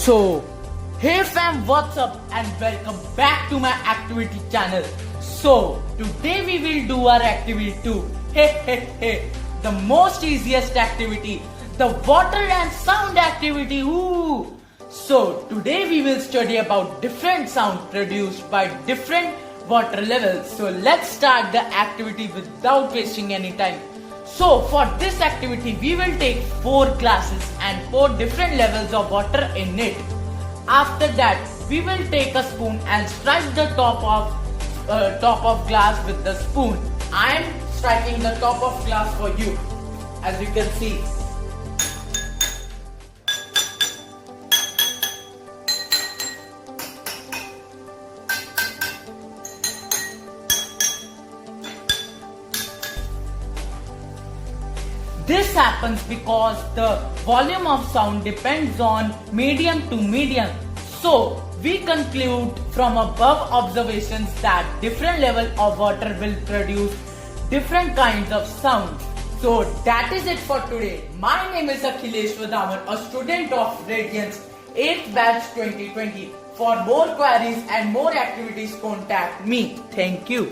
So, hey fam, what's up and welcome back to my activity channel. So, today we will do our activity 2. The most easiest activity, the water and sound activity. Ooh. So, today we will study about different sound produced by different water levels. So, let's start the activity without wasting any time. So for this activity we will take 4 glasses and pour different levels of water in it. After that we will take a spoon and strike the top of glass with the spoon. I am striking the top of glass for you, as you can see. This happens because the volume of sound depends on medium to medium. So, we conclude from above observations that different level of water will produce different kinds of sound. So, that is it for today. My name is Akhilesh Vadamar, a student of Radiance 8th batch 2020. For more queries and more activities, contact me. Thank you.